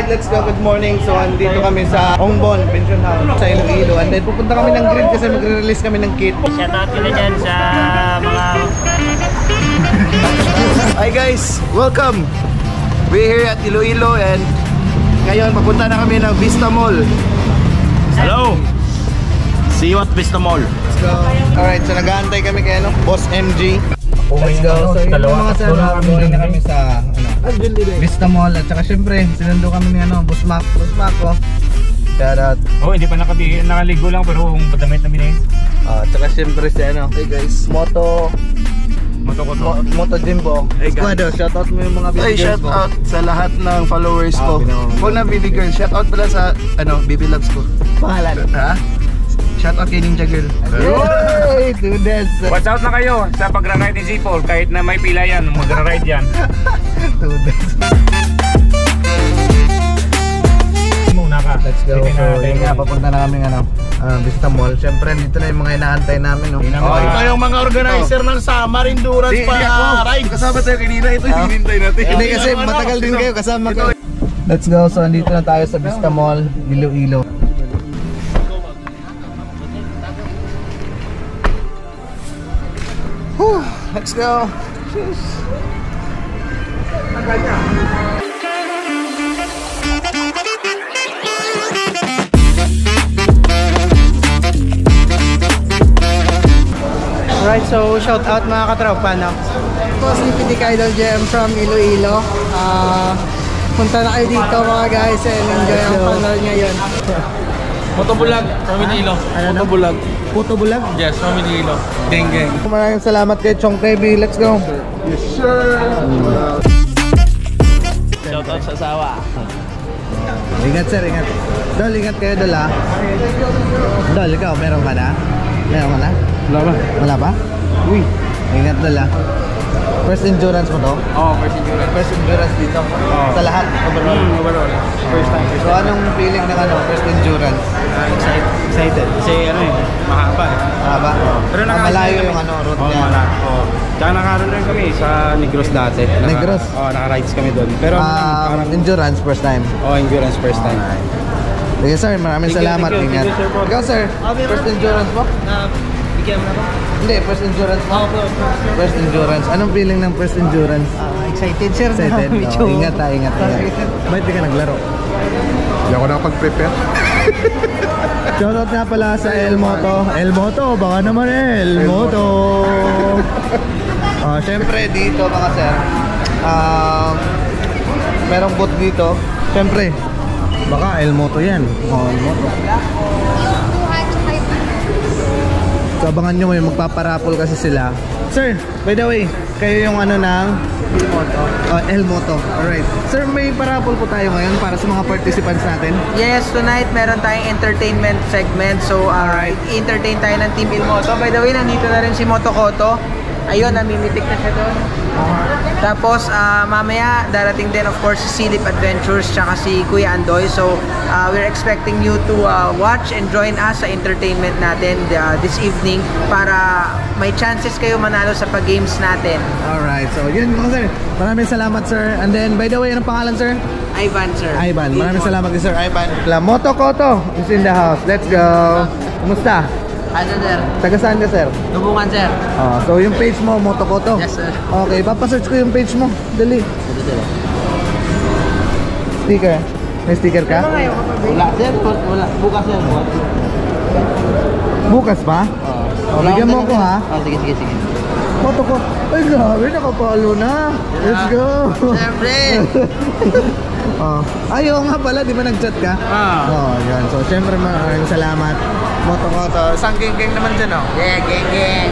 Let's go, good morning. So andito kami sa Ongbon Pension House sa Iloilo. And then pupunta kami ng Green kasi magre-release kami ng kit. Shoutout ko na dyan sa mga... Hi guys, welcome. We're here at Iloilo and ngayon papunta na kami ng Vista Mall. Hello! See you at Vista Mall. Let's go. Alright, so nag-aantay kami kay Boss MG. Let's go. So yun yung mga sana kami na kami sa Vista Mall at saka syempre sinundo kami ni Boss Mac ko. Shout out. Oh, hindi pa nakaligo lang pero padamit na binay. Tsaka syempre si hey guys, Moto Jimbo. Hey guys, shout out mo yung mga baby girls. Shout out sa lahat ng followers ko. Huwag na baby girls, shout out pala sa baby loves ko. Pangalan? Ha? Shout out kay Ninja Girl. Hey, dude. Watch out na kayo sa pagra-ride ni Z4 kahit na may pila yan, magra-ride yan. Dude. Muna ka. Let's go. So, yun nga, papunta na kami Vista Mall. Siyempre, dito na yung mga inaantay namin. Ito yung mga organizer ng Summer Endurance Ride. Kasama tayo kanina. Ito yung hinintay natin. Hindi kasi matagal din kayo kasama ko. Let's go. So, andito na tayo sa Vista Mall, Iloilo. Let's go. Alright, so shout out mga katropa, no? Ito si PDK Idol Gem from Iloilo. Punta na kayo dito mga guys and enjoy ang panood ngayon. Motobulag from Iloilo. Motobulag. Puto-bulag? Yes, from Iloilo. Geng. Maraming salamat kay Chong TV. Let's go. Yes sir. Shout out sa asawa. Ingat sir, ingat. Dol, ingat kayo Dol ha. Dol, ikaw meron ka na? Meron ka na? Wala ba? Wala ba? Uy, ingat Dol ha. First endurance mo to? Oo, first endurance. First endurance dito? Sa lahat? Overall? Overall. First time. So anong feeling ng first endurance? Excited. Kasi mahaba eh. Mahaba? Pero malayo yung route niya. Oo. Tsaka nakaroon rin kami sa Negros dati. Negros? Oo, naka-rides kami doon. Pero endurance first time? Oo, endurance first time. Sige sir, maraming salamat. Ingat. Ikaw sir, first endurance mo? Bigyan mo na ba? Hindi, first endurance mo? First endurance. Anong feeling ng first endurance? Excited sir. Excited? Ingat. Ba't di ka naglaro? Hindi ako nakapag-prepare. Shoutout nga pala sa El Moto, baka naman El Moto. Siyempre dito mga sir, merong booth dito. Siyempre, baka El Moto yan. El Moto. So abangan nyo may magpaparapol kasi sila. Sir, by the way, kayo yung ng El Moto. Alright. Sir, may parapol po tayo ngayon para sa mga participants natin. Yes, tonight meron tayong entertainment segment. So, entertain tayo ng Team El Moto. By the way, nandito na rin si Moto Koto. Ayun, namimitik na siya doon. Tapos, mamaya, darating din of course si Silip Adventures tsaka si Kuya Andoy. So, we're expecting you to watch and join us sa entertainment natin this evening para may chances kayo manalo sa pag-games natin. Alright, so yun mga sir. Maraming salamat sir. And then, by the way, anong pangalan sir? Ivan sir. Ivan, maraming salamat din sir Ivan. Moto Koto is in the house. Let's go. Kumusta? Ano sir? Taga saan ka sir? Lubungan sir. So yung page mo, Moto Koto? Yes sir. Okay, papasearch ko yung page mo. Dali. Sticker? May sticker ka? Wala sir, wala. Bukas sir. Bukas pa? Bigyan mo ako ha? Sige. Moto Koto. Ay grabe, nakapalo na. Let's go. Siyempre. Ayaw nga pala, di ba nag-chat ka? Yan. So syempre maraming salamat. Moto Koto. Isang geng naman dyan Yeah, geng.